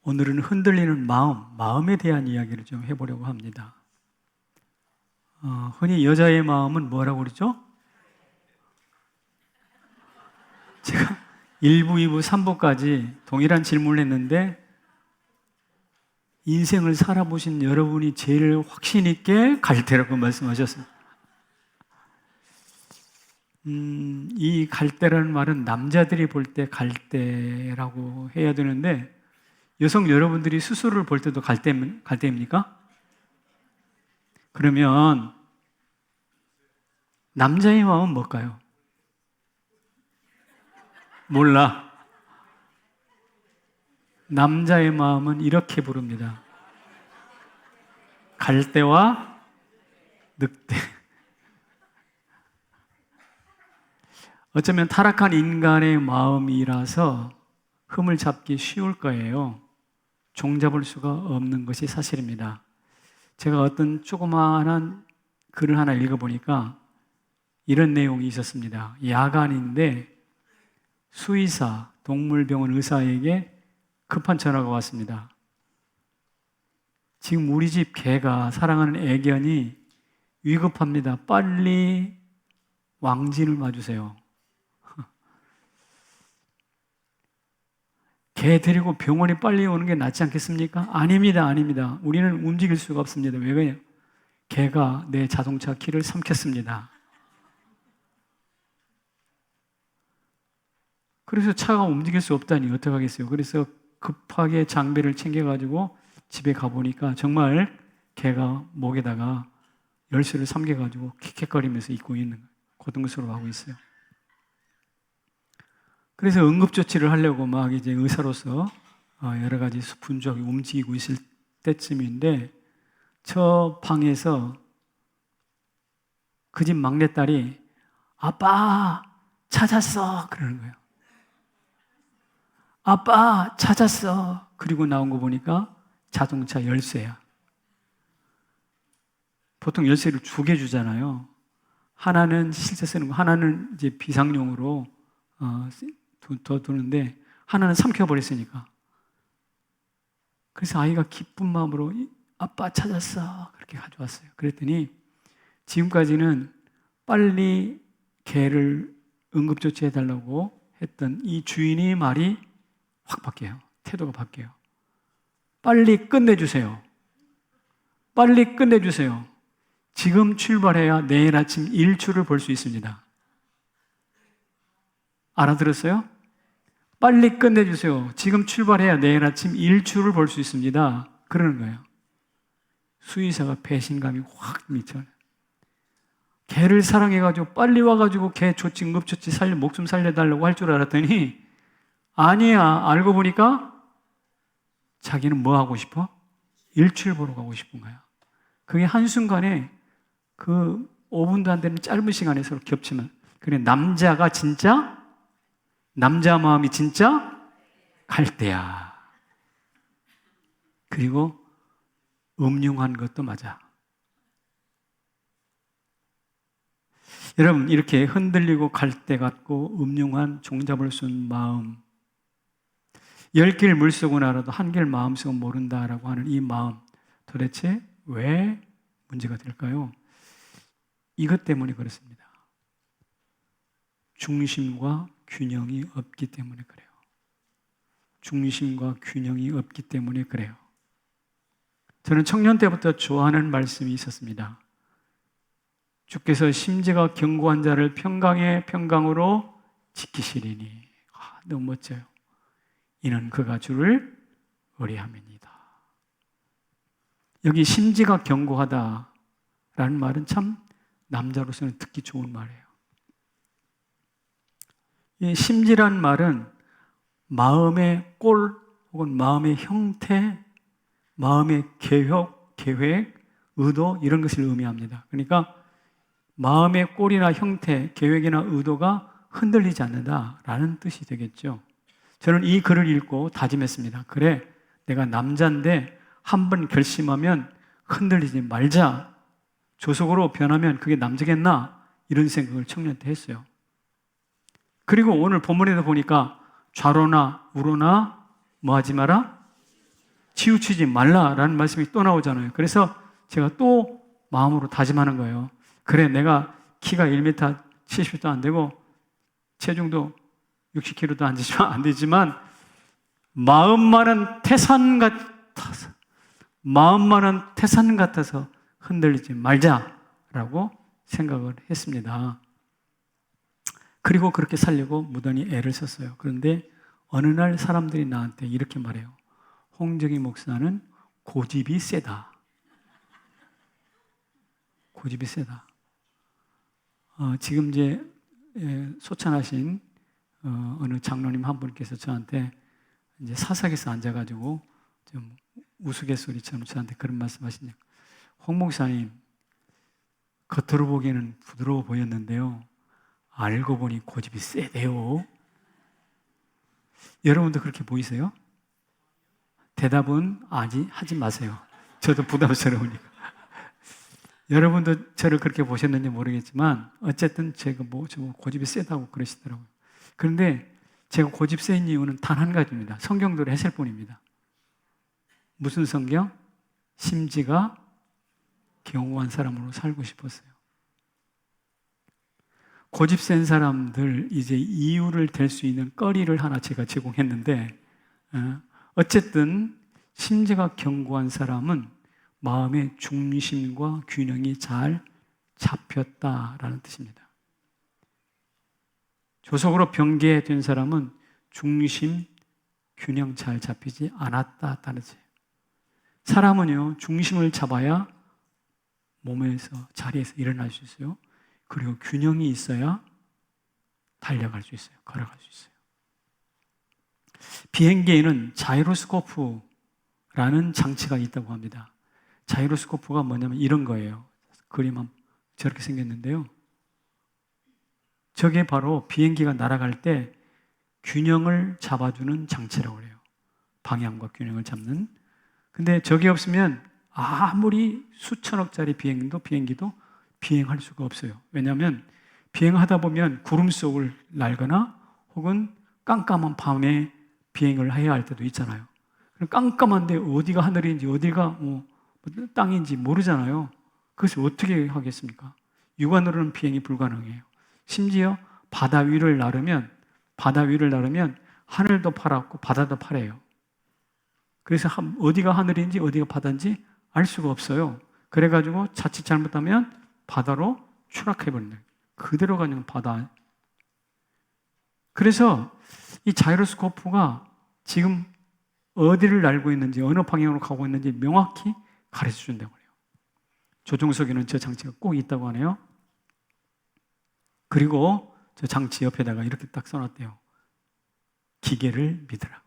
오늘은 흔들리는 마음에 대한 이야기를 좀 해보려고 합니다. 흔히 여자의 마음은 뭐라고 그러죠? 제가 1부, 2부, 3부까지 동일한 질문을 했는데 인생을 살아보신 여러분이 제일 확신 있게 갈대라고 말씀하셨습니다. 이 갈대라는 말은 남자들이 볼 때 갈대라고 해야 되는데 여성 여러분들이 스스로를 볼 때도 갈대입니까? 그러면 남자의 마음은 뭘까요? 몰라. 남자의 마음은 이렇게 부릅니다. 갈대와 늑대. 어쩌면 타락한 인간의 마음이라서 흠을 잡기 쉬울 거예요. 종잡을 수가 없는 것이 사실입니다. 제가 어떤 조그마한 글을 하나 읽어보니까 이런 내용이 있었습니다. 야간인데 수의사, 동물병원 의사에게 급한 전화가 왔습니다. 지금 우리 집 개가 사랑하는 애견이 위급합니다. 빨리 왕진을 봐주세요. 개 데리고 병원에 빨리 오는 게 낫지 않겠습니까? 아닙니다. 우리는 움직일 수가 없습니다. 왜 그래요? 개가 내 자동차 키를 삼켰습니다. 그래서 차가 움직일 수 없다니 어떡하겠어요? 그래서 급하게 장비를 챙겨가지고 집에 가보니까 정말 개가 목에다가 열쇠를 삼켜가지고 킥킥거리면서 입고 있는 거예요. 고통스러워하고 있어요. 그래서 응급조치를 하려고 막 이제 의사로서 여러 가지 분주하게 움직이고 있을 때쯤인데 저 방에서 그 집 막내딸이 아빠 찾았어 그러는 거예요. 아빠 찾았어. 그리고 나온 거 보니까 자동차 열쇠야. 보통 열쇠를 두 개 주잖아요. 하나는 실제 쓰는 거, 하나는 이제 비상용으로 더 두는데 하나는 삼켜버렸으니까. 그래서 아이가 기쁜 마음으로 아빠 찾았어 그렇게 가져왔어요. 그랬더니 지금까지는 빨리 개를 응급조치해달라고 했던 이 주인의 말이 확 바뀌어요. 태도가 바뀌어요. 빨리 끝내주세요. 빨리 끝내주세요. 지금 출발해야 내일 아침 일출을 볼 수 있습니다. 알아들었어요? 빨리 끝내주세요. 지금 출발해야 내일 아침 일출을 볼 수 있습니다. 그러는 거예요. 수의사가 배신감이 확 미쳐요. 개를 사랑해가지고 빨리 와가지고 개 조치, 응급조치 목숨 살려달라고 할 줄 알았더니 아니야. 알고 보니까 자기는 뭐 하고 싶어? 일출 보러 가고 싶은 거야. 그게 한순간에 그 5분도 안 되는 짧은 시간에 서로 겹치면 그래 남자 마음이 진짜 갈대야. 그리고 음흉한 것도 맞아. 여러분 이렇게 흔들리고 갈대 같고 음흉한 종잡을 수 없는 마음 10길 물속은 알아도 한 길 마음속은 모른다라고 하는 이 마음 도대체 왜 문제가 될까요? 이것 때문에 그렇습니다. 중심과 균형이 없기 때문에 그래요. 중심과 균형이 없기 때문에 그래요. 저는 청년 때부터 좋아하는 말씀이 있었습니다. 주께서 심지가 견고한 자를 평강의 평강으로 지키시리니. 너무 멋져요. 이는 그가 주를 의뢰함이니이다. 여기 심지가 견고하다라는 말은 참 남자로서는 듣기 좋은 말이에요. 이 심지란 말은 마음의 꼴 혹은 마음의 형태, 마음의 계획, 의도 이런 것을 의미합니다. 그러니까 마음의 꼴이나 형태, 계획이나 의도가 흔들리지 않는다라는 뜻이 되겠죠. 저는 이 글을 읽고 다짐했습니다. 그래, 내가 남자인데 한번 결심하면 흔들리지 말자. 조속으로 변하면 그게 남자겠나? 이런 생각을 청년 때 했어요. 그리고 오늘 본문에도 보니까 좌로나 우로나 뭐 하지 마라? 치우치지 말라라는 말씀이 또 나오잖아요. 그래서 제가 또 마음으로 다짐하는 거예요. 그래, 내가 키가 1m 70도 안 되고 체중도 60kg도 안 되지만 마음만은 태산 같아서 흔들리지 말자라고 생각을 했습니다. 그리고 그렇게 살려고 무던히 애를 썼어요. 그런데 어느 날 사람들이 나한테 이렇게 말해요. 홍정희 목사는 고집이 세다. 고집이 세다. 지금 이제 소찬하신 어느 장로님 한 분께서 저한테 이제 사석에서 앉아가지고 좀 우스갯소리처럼 저한테 그런 말씀하시냐고. 홍 목사님, 겉으로 보기에는 부드러워 보였는데요. 알고 보니 고집이 세대요. 여러분도 그렇게 보이세요? 대답은 하지 마세요. 저도 부담스러우니까. 여러분도 저를 그렇게 보셨는지 모르겠지만 어쨌든 제가 저 고집이 세다고 그러시더라고요. 그런데 제가 고집 센 이유는 단 한 가지입니다. 성경대로 했을 뿐입니다. 무슨 성경? 심지가 견고한 사람으로 살고 싶었어요. 고집 센 사람들 이제 이유를 댈 수 있는 거리를 하나 제가 제공했는데 어쨌든 심지가 견고한 사람은 마음의 중심과 균형이 잘 잡혔다라는 뜻입니다. 조속으로 변개된 사람은 중심, 균형 잘 잡히지 않았다는 뜻이에요. 사람은요, 중심을 잡아야 몸에서, 자리에서 일어날 수 있어요. 그리고 균형이 있어야 달려갈 수 있어요. 걸어갈 수 있어요. 비행기에는 자이로스코프라는 장치가 있다고 합니다. 자이로스코프가 뭐냐면 이런 거예요. 그림은 저렇게 생겼는데요. 저게 바로 비행기가 날아갈 때 균형을 잡아주는 장치라고 해요. 방향과 균형을 잡는. 근데 저게 없으면 아무리 수천억짜리 비행기도 비행할 수가 없어요. 왜냐하면 비행하다 보면 구름 속을 날거나 혹은 깜깜한 밤에 비행을 해야 할 때도 있잖아요. 깜깜한데 어디가 하늘인지 어디가 땅인지 모르잖아요. 그것을 어떻게 하겠습니까? 육안으로는 비행이 불가능해요. 심지어 바다 위를 나르면 하늘도 파랗고 바다도 파래요. 그래서 어디가 하늘인지 어디가 바다인지 알 수가 없어요. 그래가지고 자칫 잘못하면 바다로 추락해버린다. 그대로 가는 바다. 그래서 이 자이로스코프가 지금 어디를 날고 있는지 어느 방향으로 가고 있는지 명확히 가르쳐 준다고 해요. 조종석에는 저 장치가 꼭 있다고 하네요. 그리고 저 장치 옆에다가 이렇게 딱 써놨대요. 기계를 믿으라고.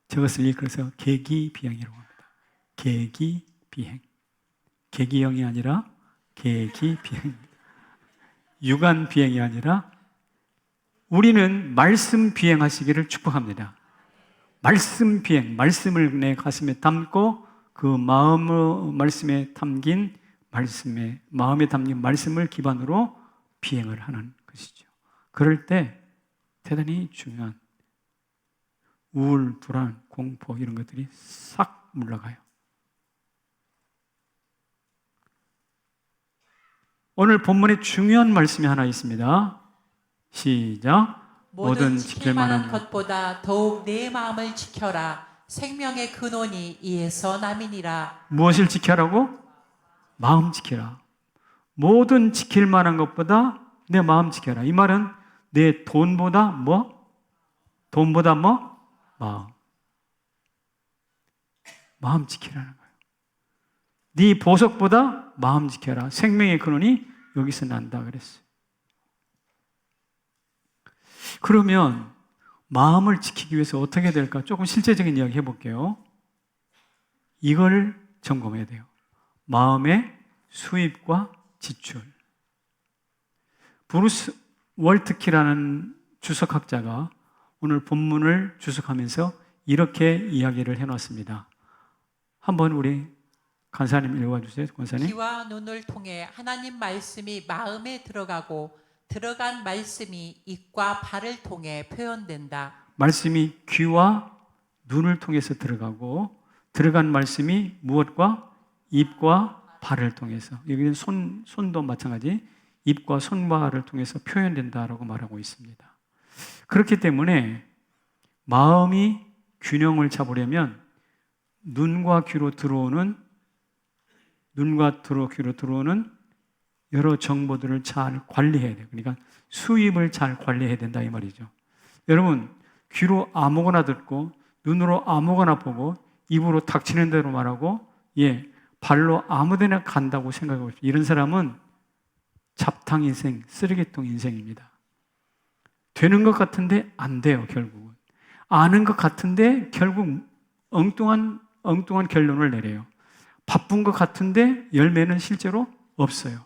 저것을 일컬어서 계기비행이라고 합니다. 계기비행. 계기형이 아니라 계기비행입니다. 유관비행이 아니라 우리는 말씀 비행하시기를 축복합니다. 말씀 비행, 말씀을 내 가슴에 담고 그 말씀에 담긴 마음에 담긴 말씀을 기반으로 비행을 하는 것이죠. 그럴 때 대단히 중요한 우울, 불안, 공포 이런 것들이 싹 물러가요. 오늘 본문에 중요한 말씀이 하나 있습니다. 시작. 모든 지킬 만한 것보다 더욱 내 마음을 지켜라. 생명의 근원이 이에서 남이니라. 무엇을 지켜라고? 마음 지켜라. 모든 지킬 만한 것보다 내 마음 지켜라. 이 말은 내 돈보다 뭐? 돈보다 뭐? 마음. 마음 지키라는 거예요. 네 보석보다 마음 지켜라. 생명의 근원이 여기서 난다 그랬어요. 그러면 마음을 지키기 위해서 어떻게 될까? 조금 실제적인 이야기 해볼게요. 이걸 점검해야 돼요. 마음의 수입과 지출. 브루스 월트키라는 주석학자가 오늘 본문을 주석하면서 이렇게 이야기를 해놨습니다. 한번 우리 간사님 읽어주세요. 간사님. 귀와 눈을 통해 하나님 말씀이 마음에 들어가고 들어간 말씀이 입과 발을 통해 표현된다. 말씀이 귀와 눈을 통해서 들어가고 들어간 말씀이 무엇과? 입과 발을 통해서. 여기는 손도 마찬가지 입과 손발을 통해서 표현된다라고 말하고 있습니다. 그렇기 때문에 마음이 균형을 잡으려면 눈과 귀로 들어오는 여러 정보들을 잘 관리해야 돼요. 그러니까 수입을 잘 관리해야 된다 이 말이죠. 여러분, 귀로 아무거나 듣고 눈으로 아무거나 보고 입으로 닥치는 대로 말하고 발로 아무데나 간다고 생각하고 있어요. 이런 사람은 잡탕 인생, 쓰레기통 인생입니다. 되는 것 같은데 안 돼요, 결국은. 아는 것 같은데 결국 엉뚱한 결론을 내려요. 바쁜 것 같은데 열매는 실제로 없어요.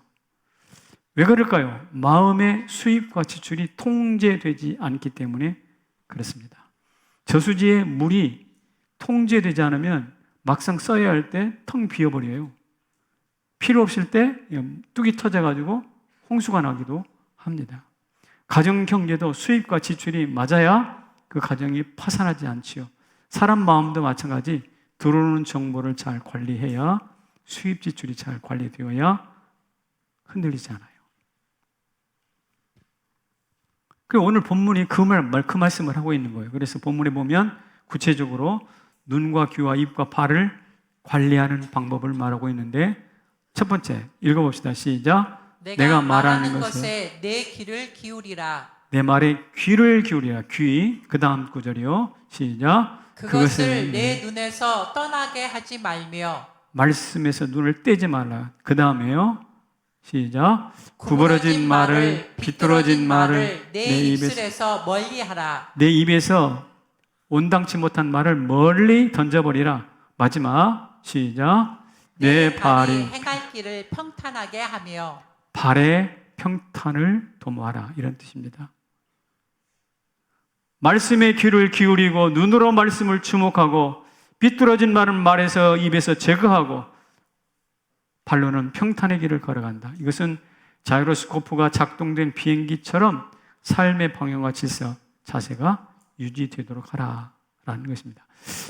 왜 그럴까요? 마음의 수입과 지출이 통제되지 않기 때문에 그렇습니다. 저수지에 물이 통제되지 않으면 막상 써야 할 때 텅 비어버려요. 필요 없을 때 뚝이 터져가지고 홍수가 나기도 합니다. 가정 경제도 수입과 지출이 맞아야 그 가정이 파산하지 않지요. 사람 마음도 마찬가지 들어오는 정보를 잘 관리해야 수입 지출이 잘 관리되어야 흔들리지 않아요. 오늘 본문이 그 말씀을 하고 있는 거예요. 그래서 본문에 보면 구체적으로 눈과 귀와 입과 발을 관리하는 방법을 말하고 있는데 첫 번째 읽어봅시다. 시작. 내가 말하는 것에 내 귀를 기울이라. 내 말에 귀를 기울이라. 귀. 그 다음 구절이요. 시작. 그것을 내 눈에서 떠나게 하지 말며 말씀에서 눈을 떼지 말라. 그 다음에요. 시작. 구부러진 말을 비뚤어진 말을 내 입술에서 멀리하라. 내 입에서 온당치 못한 말을 멀리 던져버리라. 마지막 시작. 내 발이 행할 길을 평탄하게 하며 발의 평탄을 도모하라. 이런 뜻입니다. 말씀에 귀를 기울이고 눈으로 말씀을 주목하고 비뚤어진 말은 말에서 입에서 제거하고 발로는 평탄의 길을 걸어간다. 이것은 자이로스코프가 작동된 비행기처럼 삶의 방향과 질서, 자세가 유지되도록 하라라는 것입니다.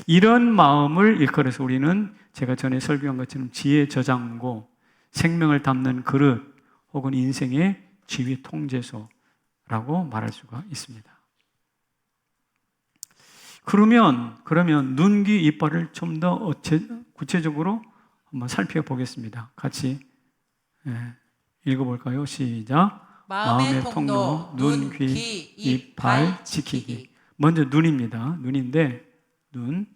이런 마음을 일컬어서 우리는 제가 전에 설교한 것처럼 지혜 저장고, 생명을 담는 그릇 혹은 인생의 지휘 통제소라고 말할 수가 있습니다. 그러면 눈, 귀, 이빨을 좀 더 구체적으로 한번 살펴보겠습니다. 같이 읽어볼까요? 시작. 마음의 통로, 눈, 귀, 입, 발 지키기. 먼저 눈입니다. 눈인데 눈.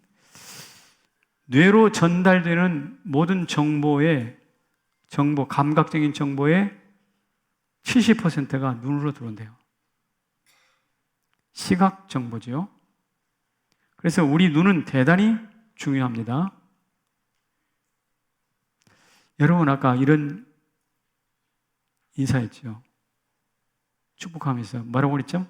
뇌로 전달되는 모든 정보, 감각적인 정보의 70%가 눈으로 들어온대요. 시각 정보죠. 그래서 우리 눈은 대단히 중요합니다. 여러분 아까 이런 인사했죠. 축복하면서 뭐라고 그랬죠?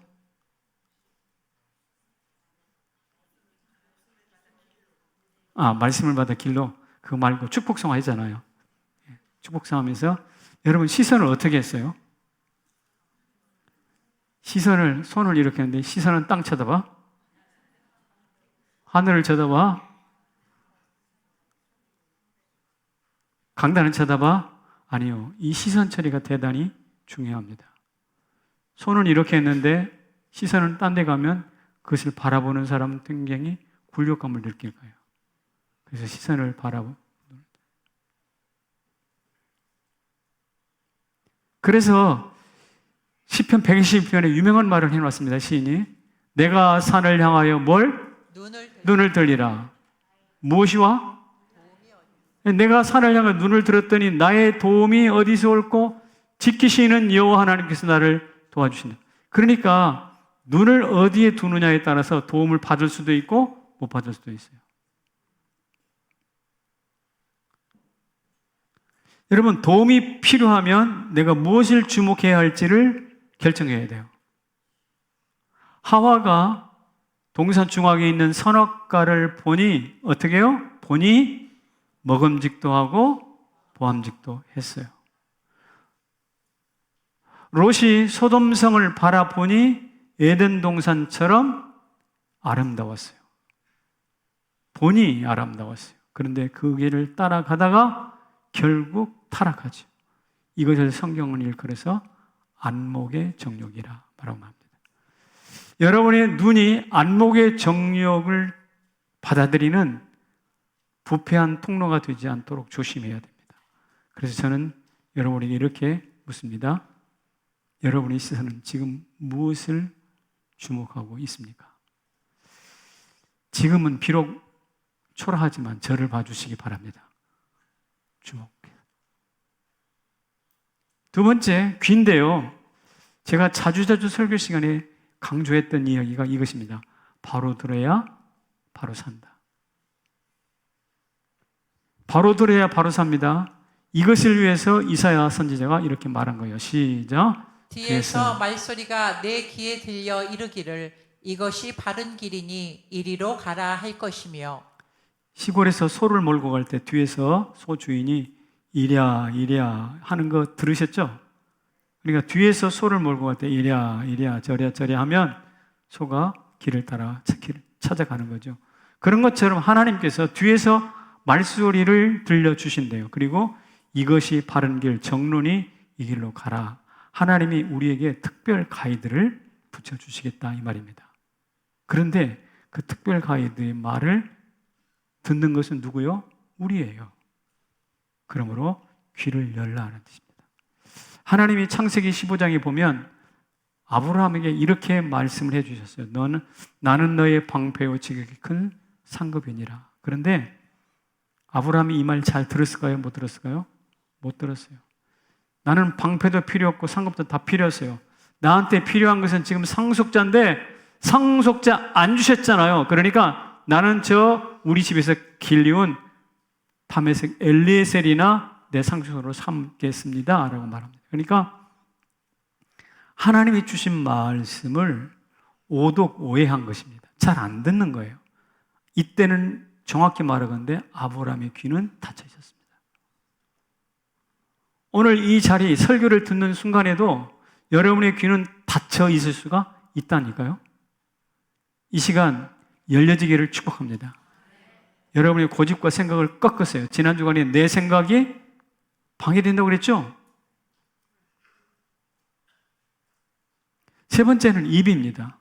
말씀을 받아 길로. 그거 말고 축복성 하잖아요. 축복성 하면서 여러분 시선을 어떻게 했어요? 손을 이렇게 했는데 시선은 땅 쳐다봐? 하늘을 쳐다봐? 강단을 쳐다봐? 아니요. 이 시선 처리가 대단히 중요합니다. 손을 이렇게 했는데 시선은 딴 데 가면 그것을 바라보는 사람은 굉장히 굴욕감을 느낄 거예요. 그래서 시선을 그래서 시편 120편에 유명한 말을 해놨습니다. 시인이 내가 산을 향하여 눈을 들리라. 무엇이와? 내가 산을 향해 눈을 들었더니 나의 도움이 어디서 올고 지키시는 여호와 하나님께서 나를 도와주신다. 그러니까 눈을 어디에 두느냐에 따라서 도움을 받을 수도 있고 못 받을 수도 있어요. 여러분, 도움이 필요하면 내가 무엇을 주목해야 할지를 결정해야 돼요. 하와가 동산 중앙에 있는 선악과를 보니 어떻게 해요? 보니 먹음직도 하고 보암직도 했어요. 롯이 소돔성을 바라보니 에덴 동산처럼 아름다웠어요. 본이 아름다웠어요. 그런데 그 길을 따라가다가 결국 타락하죠. 이것을 성경은 일컬어서 안목의 정욕이라 말하고 합니다. 여러분의 눈이 안목의 정욕을 받아들이는 부패한 통로가 되지 않도록 조심해야 됩니다. 그래서 저는 여러분에게 이렇게 묻습니다. 여러분의 시선은 지금 무엇을 주목하고 있습니까? 지금은 비록 초라하지만 저를 봐주시기 바랍니다. 주목. 두 번째, 귀인데요. 제가 자주자주 설교 시간에 강조했던 이야기가 이것입니다. 바로 들어야 바로 산다. 바로 들어야 바로 삽니다. 이것을 위해서 이사야 선지자가 이렇게 말한 거예요. 시작. 뒤에서 말소리가 내 귀에 들려 이르기를 이것이 바른 길이니 이리로 가라 할 것이며. 시골에서 소를 몰고 갈 때 뒤에서 소 주인이 이랴 이랴 하는 거 들으셨죠? 그러니까 뒤에서 소를 몰고 갈 때 이랴 이랴 저랴 하면 소가 길을 따라 길을 찾아가는 거죠. 그런 것처럼 하나님께서 뒤에서 말소리를 들려주신대요. 그리고 이것이 바른 길, 정론이 이 길로 가라. 하나님이 우리에게 특별 가이드를 붙여주시겠다 이 말입니다. 그런데 그 특별 가이드의 말을 듣는 것은 누구요? 우리예요. 그러므로 귀를 열라는 뜻입니다. 하나님이 창세기 15장에 보면 아브라함에게 이렇게 말씀을 해주셨어요. 나는 너의 방패요 지극히 큰 상급이니라. 그런데 아브라함이 이 말 잘 들었을까요? 못 들었을까요? 못 들었어요. 나는 방패도 필요 없고 상급도 다 필요 없어요. 나한테 필요한 것은 지금 상속자인데 상속자 안 주셨잖아요. 그러니까 나는 우리 집에서 길리운 다메섹 엘리에셀이나 내 상속으로 삼겠습니다 라고 말합니다. 그러니까 하나님이 주신 말씀을 오독 오해한 것입니다. 잘 안 듣는 거예요. 이때는 정확히 말하건대 아브라함의 귀는 닫혀 있었습니다. 오늘 이 자리 설교를 듣는 순간에도 여러분의 귀는 닫혀 있을 수가 있다니까요. 이 시간 열려지기를 축복합니다. 여러분의 고집과 생각을 꺾으세요. 지난 주간에 내 생각이 방해된다고 그랬죠? 세 번째는 입입니다.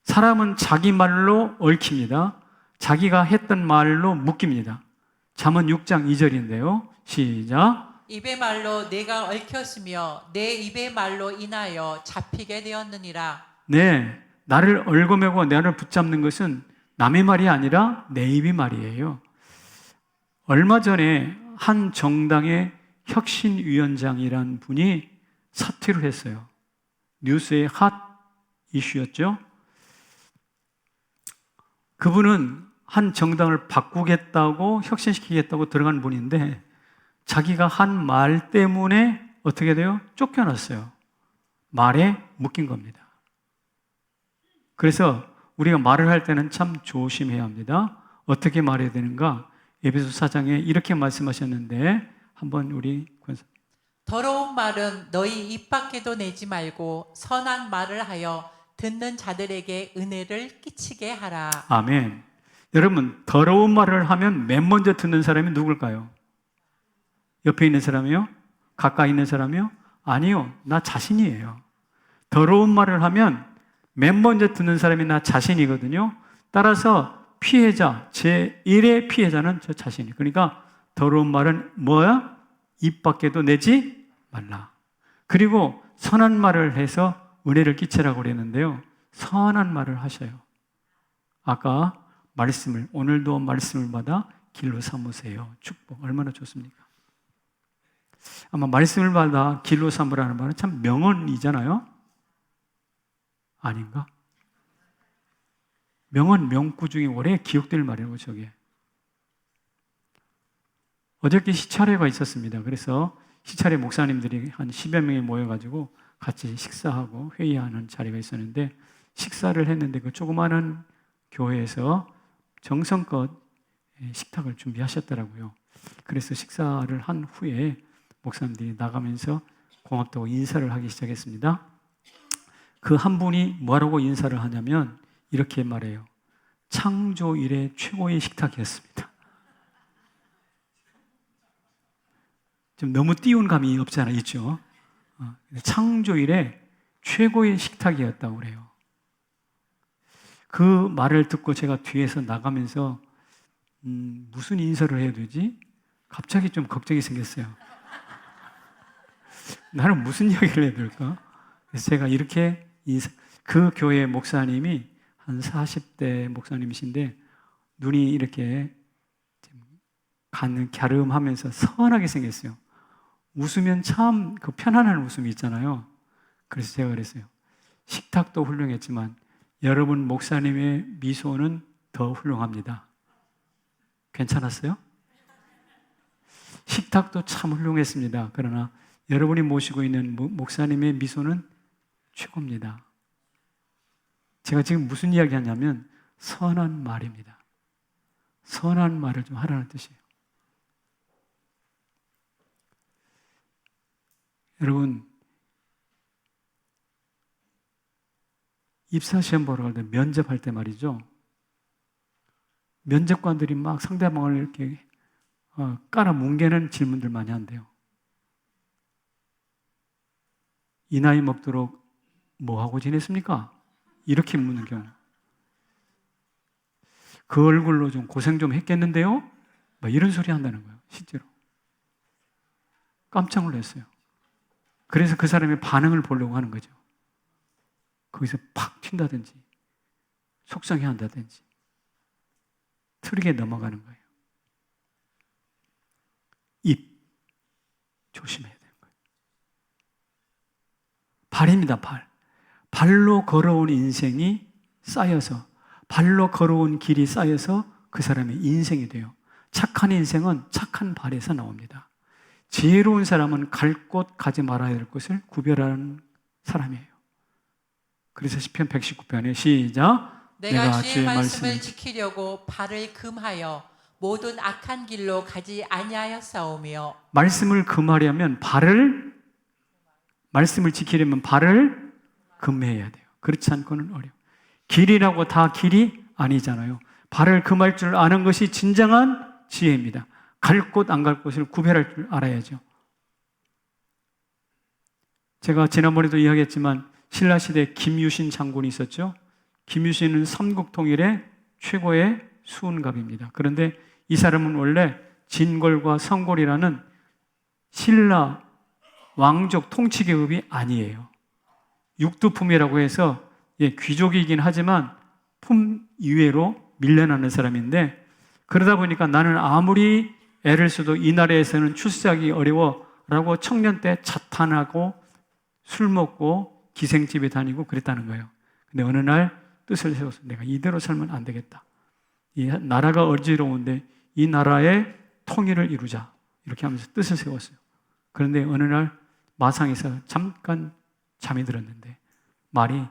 사람은 자기 말로 얽힙니다. 자기가 했던 말로 묶입니다. 잠언 6장 2절인데요. 시작. 입의 말로 내가 얽혔으며 내 입의 말로 인하여 잡히게 되었느니라. 네, 나를 얽어매고 나를 붙잡는 것은 남의 말이 아니라 내 입의 말이에요. 얼마 전에 한 정당의 혁신위원장이란 분이 사퇴를 했어요. 뉴스의 핫 이슈였죠. 그분은 한 정당을 바꾸겠다고 혁신시키겠다고 들어간 분인데 자기가 한 말 때문에 어떻게 돼요? 쫓겨났어요. 말에 묶인 겁니다. 그래서 우리가 말을 할 때는 참 조심해야 합니다. 어떻게 말해야 되는가? 에베소 4장에 이렇게 말씀하셨는데 한번 우리 권사님. 더러운 말은 너희 입 밖에도 내지 말고 선한 말을 하여 듣는 자들에게 은혜를 끼치게 하라. 아멘. 여러분, 더러운 말을 하면 맨 먼저 듣는 사람이 누굴까요? 옆에 있는 사람이요? 가까이 있는 사람이요? 아니요. 나 자신이에요. 더러운 말을 하면 맨 먼저 듣는 사람이 나 자신이거든요. 따라서 피해자, 제1의 피해자는 저 자신이. 그러니까 더러운 말은 뭐야? 입 밖에도 내지 말라. 그리고 선한 말을 해서 은혜를 끼치라고 그랬는데요. 선한 말을 하셔요. 아까 오늘도 말씀을 받아 길로 삼으세요. 축복. 얼마나 좋습니까? 아마 말씀을 받아 길로 삼으라는 말은 참 명언이잖아요. 아닌가? 명언, 명구 중에 오래 기억될 말이라고 저게. 어저께 시차례가 있었습니다. 그래서 시차례 목사님들이 한 10여 명이 모여가지고 같이 식사하고 회의하는 자리가 있었는데 식사를 했는데 그 조그마한 교회에서 정성껏 식탁을 준비하셨더라고요. 그래서 식사를 한 후에 목사님들이 나가면서 고맙다고 인사를 하기 시작했습니다. 그 한 분이 뭐라고 인사를 하냐면 이렇게 말해요. 창조 이래 최고의 식탁이었습니다. 좀 너무 띄운 감이 없지 않아 있죠. 창조 이래 최고의 식탁이었다고 그래요. 그 말을 듣고 제가 뒤에서 나가면서 무슨 인사를 해야 되지? 갑자기 좀 걱정이 생겼어요. 나는 무슨 이야기를 해야 될까? 그래서 제가 이렇게 그 교회 목사님이 한 40대 목사님이신데 눈이 이렇게 갸름하면서 선하게 생겼어요. 웃으면 참 그 편안한 웃음이 있잖아요. 그래서 제가 그랬어요. 식탁도 훌륭했지만 여러분 목사님의 미소는 더 훌륭합니다. 괜찮았어요? 식탁도 참 훌륭했습니다. 그러나 여러분이 모시고 있는 목사님의 미소는 최고입니다. 제가 지금 무슨 이야기 하냐면 선한 말입니다. 선한 말을 좀 하라는 뜻이에요. 여러분, 입사시험 보러 갈 때 면접할 때 말이죠. 면접관들이 막 상대방을 이렇게 깔아뭉개는 질문들 많이 한대요. 이 나이 먹도록 뭐 하고 지냈습니까? 이렇게 묻는 경우. 그 얼굴로 좀 고생 좀 했겠는데요? 막 이런 소리 한다는 거예요, 실제로. 깜짝 놀랐어요. 그래서 그 사람의 반응을 보려고 하는 거죠. 거기서 팍 튄다든지, 속상해 한다든지, 틀리게 넘어가는 거예요. 입, 조심해야 되는 거예요. 발입니다, 발. 발로 걸어온 인생이 쌓여서, 발로 걸어온 길이 쌓여서 그 사람의 인생이 돼요. 착한 인생은 착한 발에서 나옵니다. 지혜로운 사람은 갈 곳 가지 말아야 될 것을 구별하는 사람이에요. 그래서 시편 119편에 시작. 내가 주의 말씀을 지키려고 발을 금하여 모든 악한 길로 가지 아니하였사오며. 말씀을 금하려면 말씀을 지키려면 발을 금해야 돼요. 그렇지 않고는 어려워. 길이라고 다 길이 아니잖아요. 발을 금할 줄 아는 것이 진정한 지혜입니다. 갈 곳 안 갈 곳을 구별할 줄 알아야죠. 제가 지난번에도 이야기했지만 신라시대 김유신 장군이 있었죠. 김유신은 삼국통일의 최고의 수훈갑입니다. 그런데 이 사람은 원래 진골과 성골이라는 신라 왕족 통치 계급이 아니에요. 육두품이라고 해서 귀족이긴 하지만 품 이외로 밀려나는 사람인데, 그러다 보니까 나는 아무리 애를 써도 이 나라에서는 출세하기 어려워라고 청년 때 자탄하고 술 먹고 기생집에 다니고 그랬다는 거예요. 근데 어느 날 뜻을 세워서 내가 이대로 살면 안 되겠다. 이 나라가 어지러운데 이 나라의 통일을 이루자. 이렇게 하면서 뜻을 세웠어요. 그런데 어느 날 마상에서 잠깐 잠이 들었는데 말이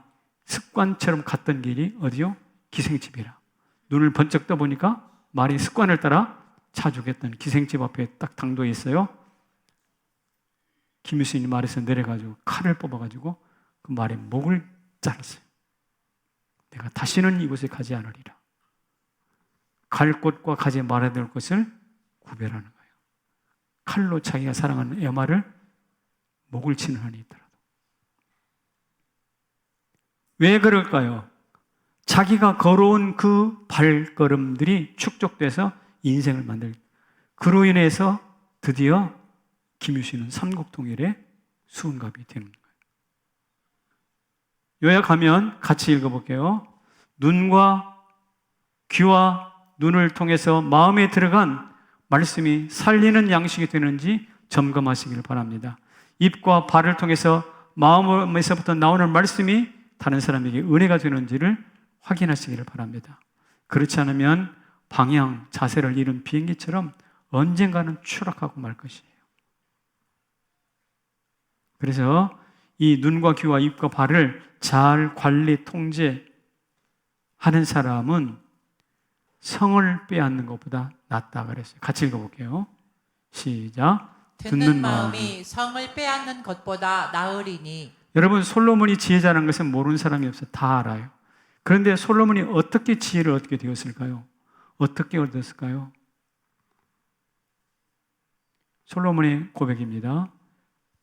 습관처럼 갔던 길이 어디요? 기생집이라. 눈을 번쩍 떠보니까 말이 습관을 따라 차죽했던 기생집 앞에 딱 당도에 있어요. 김유신이 말에서 내려가지고 칼을 뽑아가지고 그 말의 목을 잘랐어요. 내가 다시는 이곳에 가지 않으리라. 갈 곳과 가지 말아야 될 것을 구별하는 거예요. 칼로 자기가 사랑하는 애마를 목을 치는 한이 있더라도. 왜 그럴까요? 자기가 걸어온 그 발걸음들이 축적돼서 인생을 만들. 그로 인해서 드디어 김유신은 삼국통일의 수훈갑이 되는 거예요. 요약하면 같이 읽어볼게요. 눈과 귀와 눈을 통해서 마음에 들어간 말씀이 살리는 양식이 되는지 점검하시길 바랍니다. 입과 발을 통해서 마음에서부터 나오는 말씀이 다른 사람에게 은혜가 되는지를 확인하시기를 바랍니다. 그렇지 않으면 방향, 자세를 잃은 비행기처럼 언젠가는 추락하고 말 것이에요. 그래서 이 눈과 귀와 입과 발을 잘 관리, 통제하는 사람은 성을 빼앗는 것보다 낫다 그랬어요. 같이 읽어볼게요. 시작. 듣는 마음이 성을 빼앗는 것보다 나으리니. 여러분, 솔로몬이 지혜자라는 것은 모르는 사람이 없어요. 다 알아요. 그런데 솔로몬이 어떻게 지혜를 얻게 되었을까요? 어떻게 얻었을까요? 솔로몬의 고백입니다.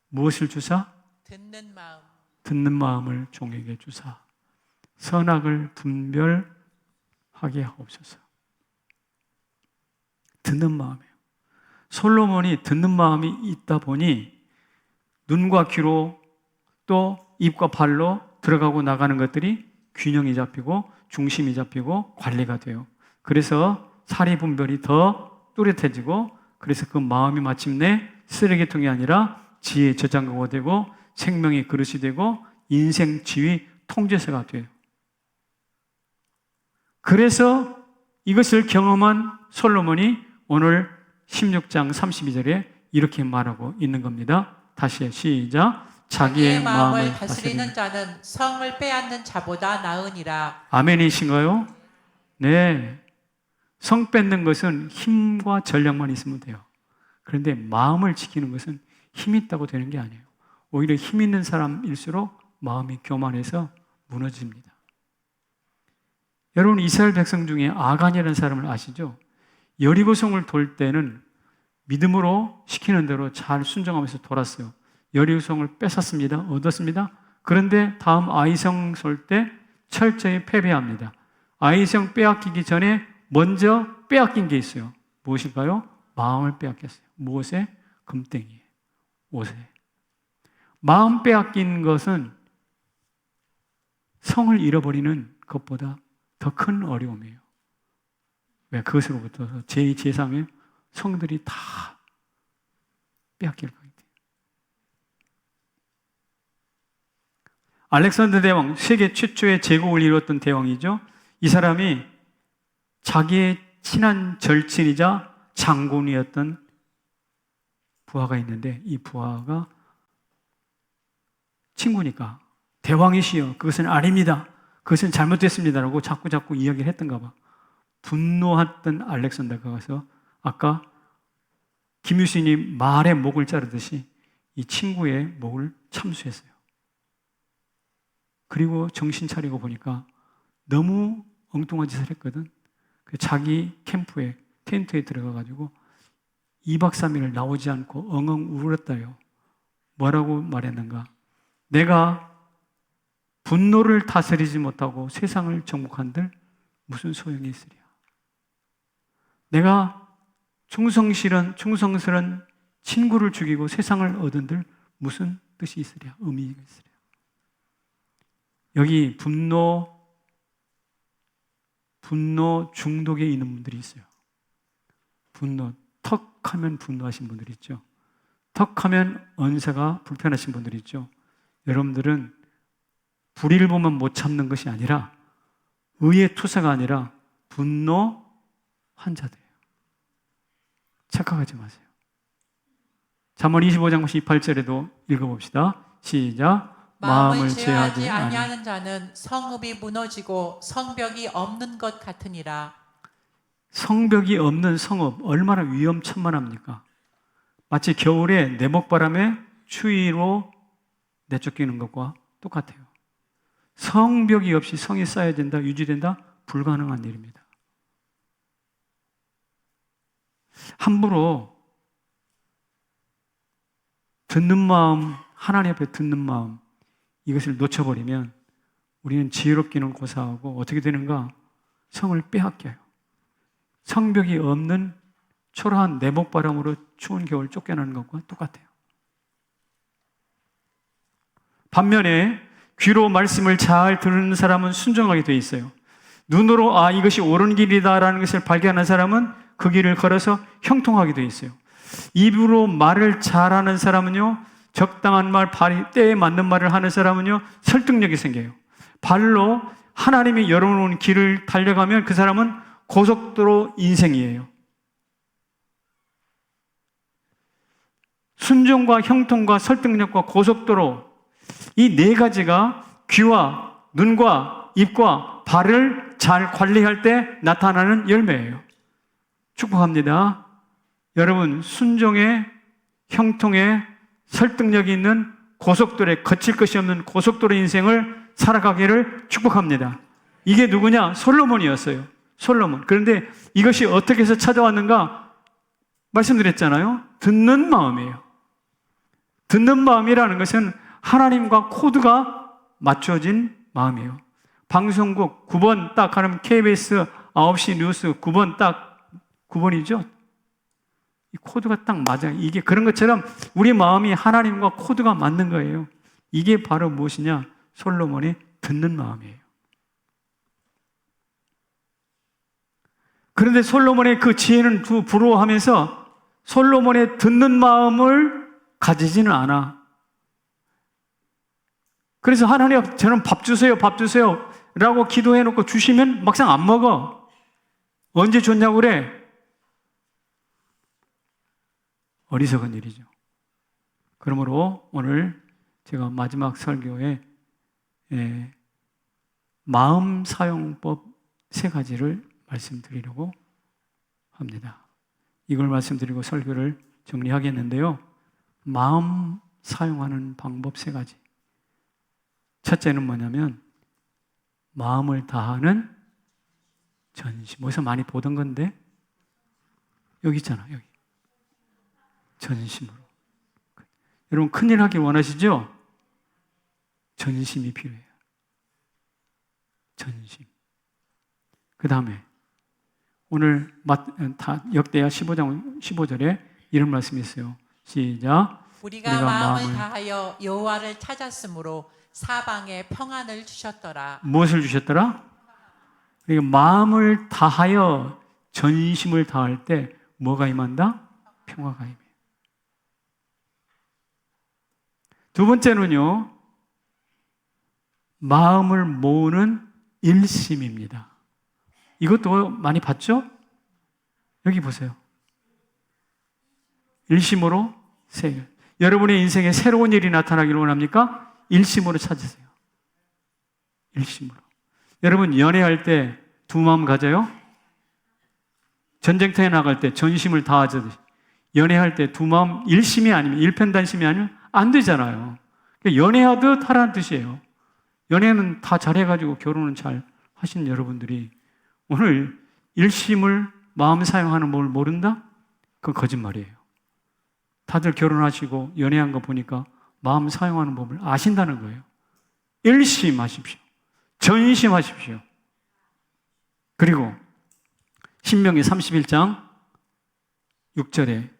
무엇을 주사? 듣는 마음. 듣는 마음을 종에게 주사 선악을 분별하게 하옵소서. 듣는 마음이에요. 솔로몬이 듣는 마음이 있다 보니 눈과 귀로 또 입과 발로 들어가고 나가는 것들이 균형이 잡히고 중심이 잡히고 관리가 돼요. 그래서 사리 분별이 더 뚜렷해지고 그래서 그 마음이 마침내 쓰레기통이 아니라 지혜의 저장고가 되고 생명의 그릇이 되고 인생 지위 통제사가 돼요. 그래서 이것을 경험한 솔로몬이 오늘 16장 32절에 이렇게 말하고 있는 겁니다. 다시 시작. 자기의 마음을 다스리는 자는 성을 빼앗는 자보다 나으니라. 아멘이신가요? 네. 성 뺏는 것은 힘과 전략만 있으면 돼요. 그런데 마음을 지키는 것은 힘이 있다고 되는 게 아니에요. 오히려 힘 있는 사람일수록 마음이 교만해서 무너집니다. 여러분 이스라엘 백성 중에 아간이라는 사람을 아시죠? 여리고성을 돌 때는 믿음으로 시키는 대로 잘 순종하면서 돌았어요. 여리고성을 뺏었습니다. 얻었습니다. 그런데 다음 아이성 쏠 때 철저히 패배합니다. 아이성 빼앗기기 전에 먼저 빼앗긴 게 있어요. 무엇일까요? 마음을 빼앗겼어요. 무엇에? 금덩이에, 옷에. 마음 빼앗긴 것은 성을 잃어버리는 것보다 더 큰 어려움이에요. 왜? 그것으로부터 제2, 제3의 성들이 다 빼앗길 거예요. 알렉산더 대왕, 세계 최초의 제국을 이뤘던 대왕이죠. 이 사람이 자기의 친한 절친이자 장군이었던 부하가 있는데 이 부하가 친구니까 대왕이시여 그것은 아닙니다. 그것은 잘못됐습니다라고 자꾸 이야기를 했던가 봐. 분노했던 알렉산더가 가서 아까 김유신이 말의 목을 자르듯이 이 친구의 목을 참수했어요. 그리고 정신 차리고 보니까 너무 엉뚱한 짓을 했거든. 자기 캠프에 텐트에 들어가가지고 2박 3일을 나오지 않고 엉엉 울었다요. 뭐라고 말했는가? 내가 분노를 다스리지 못하고 세상을 정복한들 무슨 소용이 있으랴. 내가 충성스런 친구를 죽이고 세상을 얻은들 무슨 뜻이 있으랴. 의미가 있으랴. 여기 분노 중독에 있는 분들이 있어요. 턱하면 분노하신 분들이 있죠. 턱하면 언사가 불편하신 분들이 있죠. 여러분들은 불의를 보면 못 참는 것이 아니라 의의 투사가 아니라 분노 환자들이에요. 착각하지 마세요. 잠언 25장 18절에도 읽어봅시다. 시작. 마음을 제어하지 아니하는 자는 성읍이 무너지고 성벽이 없는 것 같으니라. 성벽이 없는 성읍 얼마나 위험천만합니까? 마치 겨울에 내목바람에 추위로 내쫓기는 것과 똑같아요. 성벽이 없이 성이 쌓여진다, 유지된다? 불가능한 일입니다. 함부로 듣는 마음, 하나님 앞에 듣는 마음 이것을 놓쳐버리면 우리는 지혜롭기는 고사하고 어떻게 되는가? 성을 빼앗겨요. 성벽이 없는 초라한 내복바람으로 추운 겨울 쫓겨나는 것과 똑같아요. 반면에 귀로 말씀을 잘 듣는 사람은 순종하게 돼 있어요. 눈으로 이것이 옳은 길이다라는 것을 발견하는 사람은 그 길을 걸어서 형통하게 돼 있어요. 입으로 말을 잘하는 사람은요, 적당한 말, 때에 맞는 말을 하는 사람은요, 설득력이 생겨요. 발로 하나님이 열어놓은 길을 달려가면 그 사람은 고속도로 인생이에요. 순종과 형통과 설득력과 고속도로 이 네 가지가 귀와 눈과 입과 발을 잘 관리할 때 나타나는 열매예요. 축복합니다. 여러분, 순종에 형통에 설득력이 있는 고속도로에 거칠 것이 없는 고속도로 인생을 살아가기를 축복합니다. 이게 누구냐? 솔로몬이었어요. 솔로몬. 그런데 이것이 어떻게 해서 찾아왔는가? 말씀드렸잖아요. 듣는 마음이에요. 듣는 마음이라는 것은 하나님과 코드가 맞춰진 마음이에요. 방송국 9번 딱 하면 KBS 9시 뉴스 9번 딱 9번이죠. 이 코드가 딱 맞아요. 이게 그런 것처럼 우리 마음이 하나님과 코드가 맞는 거예요. 이게 바로 무엇이냐? 솔로몬의 듣는 마음이에요. 그런데 솔로몬의 그 지혜는 부러워하면서 솔로몬의 듣는 마음을 가지지는 않아. 그래서 하나님, 저는 밥 주세요, 밥 주세요 라고 기도해놓고 주시면 막상 안 먹어. 언제 줬냐고 그래? 어리석은 일이죠. 그러므로 오늘 제가 마지막 설교에 마음 사용법 3가지를 말씀드리려고 합니다. 이걸 말씀드리고 설교를 정리하겠는데요. 마음 사용하는 방법 3가지. 첫째는 뭐냐면 마음을 다하는 전심. 어디서 많이 보던 건데 여기 있잖아. 여기. 전심으로. 여러분 큰일 하길 원하시죠? 전심이 필요해요. 전심. 그 다음에 오늘 역대하 15장 15절에 이런 말씀이 있어요. 시작. 우리가 마음을 다하여 여호와를 찾았으므로 사방에 평안을 주셨더라. 무엇을 주셨더라? 그러니까 마음을 다하여 전심을 다할 때 뭐가 임한다? 평화가 임해요. 두 번째는요, 마음을 모으는 일심입니다. 이것도 많이 봤죠? 여기 보세요. 일심으로 새. 여러분의 인생에 새로운 일이 나타나기를 원합니까? 일심으로 찾으세요. 일심으로. 여러분 연애할 때 두 마음 가져요? 전쟁터에 나갈 때 전심을 다하듯이 연애할 때 두 마음 일심이 아니면 일편단심이 아니면 안 되잖아요. 연애하듯 하라는 뜻이에요. 연애는 다 잘해가지고 결혼은 잘 하신 여러분들이 오늘 일심을 마음 사용하는 법을 모른다? 그건 거짓말이에요. 다들 결혼하시고 연애한 거 보니까 마음 사용하는 법을 아신다는 거예요. 일심하십시오. 전심하십시오. 그리고 신명기 31장 6절에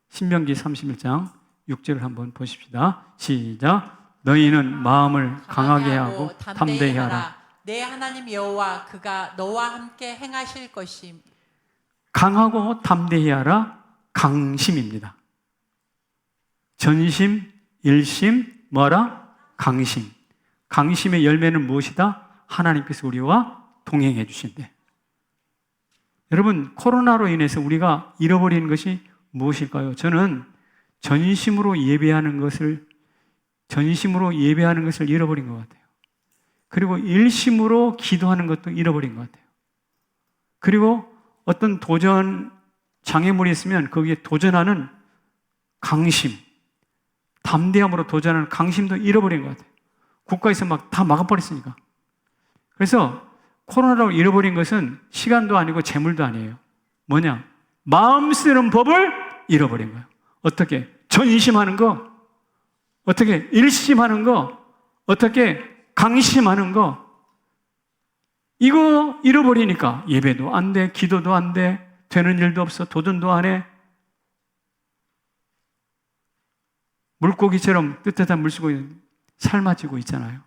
신명기 31장 6절을 한번 보십시다. 시작. 너희는 마음을 강하게 하고 담대히 하라. 내 하나님 여호와 그가 너와 함께 행하실 것임. 강하고 담대히 하라. 강심입니다. 전심, 일심, 뭐라? 강심. 강심의 열매는 무엇이다? 하나님께서 우리와 동행해 주신대. 여러분, 코로나로 인해서 우리가 잃어버리는 것이 무엇일까요? 저는 전심으로 예배하는 것을 잃어버린 것 같아요. 그리고 일심으로 기도하는 것도 잃어버린 것 같아요. 그리고 어떤 도전 장애물이 있으면 거기에 도전하는 강심, 담대함으로 도전하는 강심도 잃어버린 것 같아요. 국가에서 막 다 막아버렸으니까. 그래서 코로나로 잃어버린 것은 시간도 아니고 재물도 아니에요. 뭐냐? 마음 쓰는 법을 잃어버린 거예요. 어떻게? 전심하는 거, 어떻게? 일심하는 거, 어떻게? 강심하는 거. 이거 잃어버리니까 예배도 안 돼, 기도도 안 돼, 되는 일도 없어, 도전도 안 해. 물고기처럼 뜨뜻한 물속에 삶아지고 있잖아요.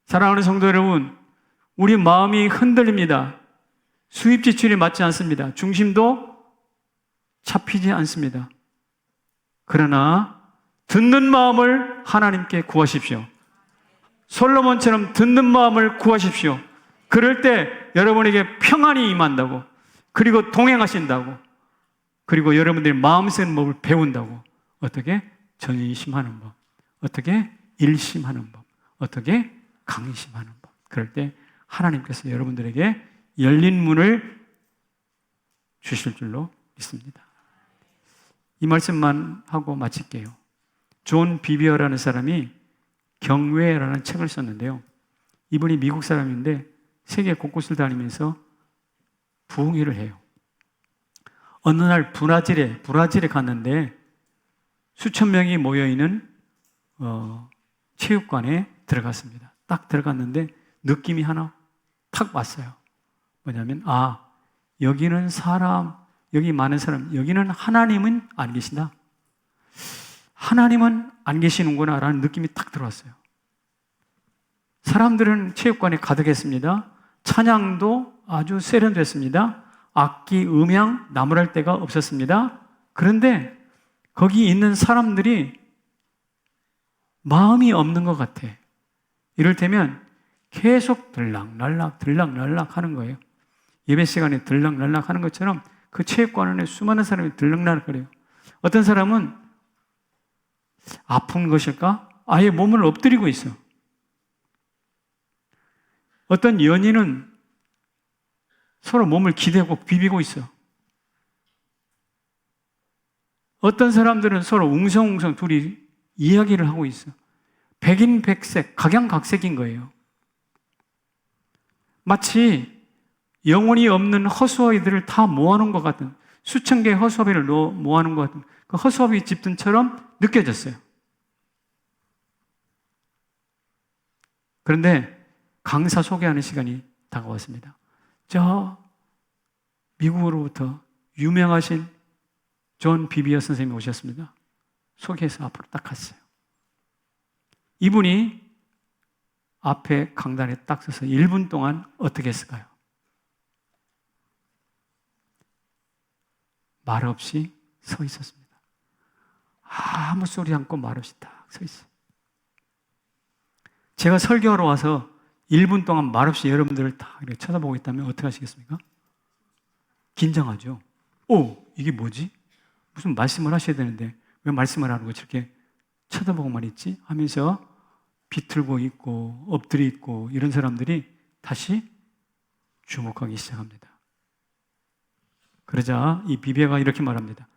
사랑하는 성도 여러분, 우리 마음이 흔들립니다. 수입 지출이 맞지 않습니다. 중심도 잡히지 않습니다. 그러나 듣는 마음을 하나님께 구하십시오. 솔로몬처럼 듣는 마음을 구하십시오. 그럴 때 여러분에게 평안이 임한다고, 그리고 동행하신다고, 그리고 여러분들이 마음 쓰는 법을 배운다고. 어떻게? 전심하는 법, 어떻게? 일심하는 법, 어떻게? 강심하는 법. 그럴 때 하나님께서 여러분들에게 열린 문을 주실 줄로 믿습니다. 이 말씀만 하고 마칠게요. 존 비비어라는 사람이 경외라는 책을 썼는데요. 이분이 미국 사람인데 세계 곳곳을 다니면서 부흥회를 해요. 어느 날 브라질에 갔는데 수천 명이 모여있는 체육관에 들어갔습니다. 딱 들어갔는데 느낌이 하나 탁 왔어요. 뭐냐면 여기는 여기 많은 사람, 여기는 하나님은 안 계신다. 하나님은 안 계시는구나 라는 느낌이 딱 들어왔어요. 사람들은 체육관에 가득했습니다. 찬양도 아주 세련됐습니다. 악기, 음향, 나무랄 데가 없었습니다. 그런데 거기 있는 사람들이 마음이 없는 것 같아. 이를테면 계속 들락날락 하는 거예요. 예배 시간에 들락날락 하는 것처럼 그 체육관 안에 수많은 사람이 들락날락거려요. 어떤 사람은 아픈 것일까? 아예 몸을 엎드리고 있어. 어떤 연인은 서로 몸을 기대고 비비고 있어. 어떤 사람들은 서로 웅성웅성 둘이 이야기를 하고 있어. 백인백색, 각양각색인 거예요. 마치 영혼이 없는 허수아비들을 다 모아놓은 것 같은, 수천 개의 허수아비를 모아놓은 것 같은 그 허수아비 집단처럼 느껴졌어요. 그런데 강사 소개하는 시간이 다가왔습니다. 저 미국으로부터 유명하신 존 비비어 선생님이 오셨습니다. 소개해서 앞으로 딱 갔어요. 이분이 앞에 강단에 딱 서서 1분 동안 어떻게 했을까요? 말 없이 서 있었습니다. 아무 소리 않고 말 없이 딱 서 있어요. 제가 설교하러 와서 1분 동안 말 없이 여러분들을 다 이렇게 쳐다보고 있다면 어떻게 하시겠습니까? 긴장하죠. 이게 뭐지? 무슨 말씀을 하셔야 되는데 왜 말씀을 안 하고 저렇게 쳐다보고만 있지? 하면서 비틀고 있고 엎드려 있고 이런 사람들이 다시 주목하기 시작합니다. 그러자 이 비비아가 이렇게 말합니다.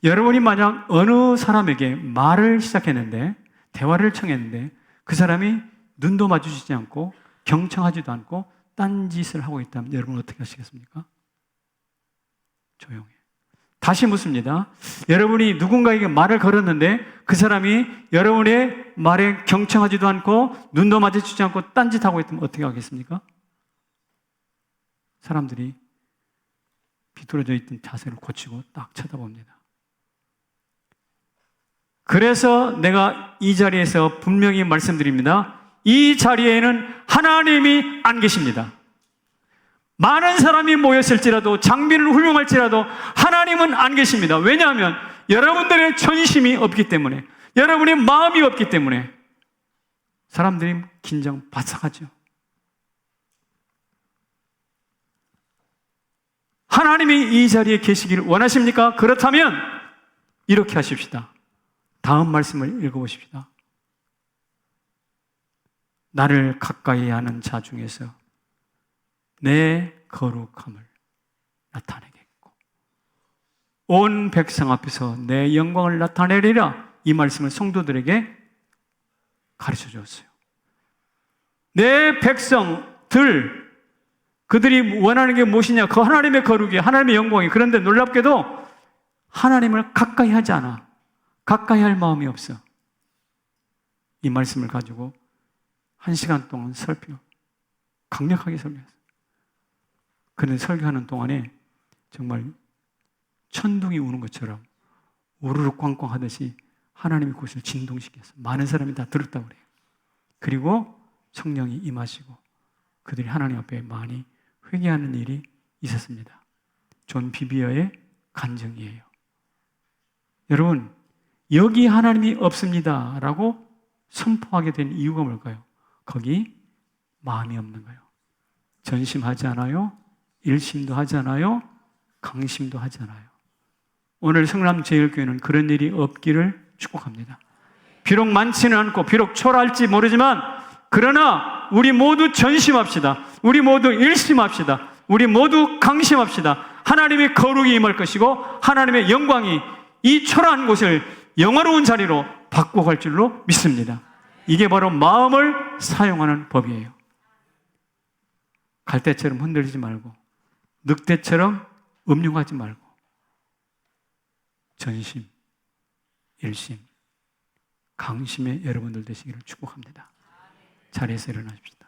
여러분이 만약 어느 사람에게 말을 시작했는데, 대화를 청했는데 그 사람이 눈도 마주치지 않고 경청하지도 않고 딴짓을 하고 있다면 여러분 어떻게 하시겠습니까? 조용해. 다시 묻습니다. 여러분이 누군가에게 말을 걸었는데 그 사람이 여러분의 말에 경청하지도 않고 눈도 마주치지 않고 딴짓하고 있다면 어떻게 하겠습니까? 사람들이 비뚤어져 있던 자세를 고치고 딱 쳐다봅니다. 그래서 내가 이 자리에서 분명히 말씀드립니다. 이 자리에는 하나님이 안 계십니다. 많은 사람이 모였을지라도, 장비는 훌륭할지라도 하나님은 안 계십니다. 왜냐하면 여러분들의 전심이 없기 때문에, 여러분의 마음이 없기 때문에 사람들이 긴장 바싹하죠. 하나님이 이 자리에 계시기를 원하십니까? 그렇다면 이렇게 하십시다. 다음 말씀을 읽어보십시다. 나를 가까이 하는 자 중에서 내 거룩함을 나타내겠고 온 백성 앞에서 내 영광을 나타내리라. 이 말씀을 성도들에게 가르쳐 주었어요. 내 백성들, 그들이 원하는 게 무엇이냐? 그 하나님의 거룩이, 하나님의 영광이. 그런데 놀랍게도 하나님을 가까이 하지 않아. 가까이 할 마음이 없어. 이 말씀을 가지고 1시간 동안 강력하게 설교했어요. 그런데 설교하는 동안에 정말 천둥이 우는 것처럼 우르르 꽝꽝 하듯이 하나님의 곳을 진동시켰어요. 많은 사람이 다 들었다고 그래요. 그리고 성령이 임하시고 그들이 하나님 앞에 많이 회개하는 일이 있었습니다. 존 비비어의 간증이에요. 여러분, 여기 하나님이 없습니다 라고 선포하게 된 이유가 뭘까요? 거기 마음이 없는 거예요. 전심하지 않아요. 일심도 하지 않아요. 강심도 하지 않아요. 오늘 성남제일교회는 그런 일이 없기를 축복합니다. 비록 많지는 않고 비록 초라할지 모르지만 그러나 우리 모두 전심합시다. 우리 모두 일심합시다. 우리 모두 강심합시다. 하나님의 거룩이 임할 것이고 하나님의 영광이 이 초라한 곳을 영화로운 자리로 바꿔갈 줄로 믿습니다. 이게 바로 마음을 사용하는 법이에요. 갈대처럼 흔들리지 말고 늑대처럼 음흉하지 말고 전심, 일심, 강심의 여러분들 되시기를 축복합니다. 자리에서 일어나십시다.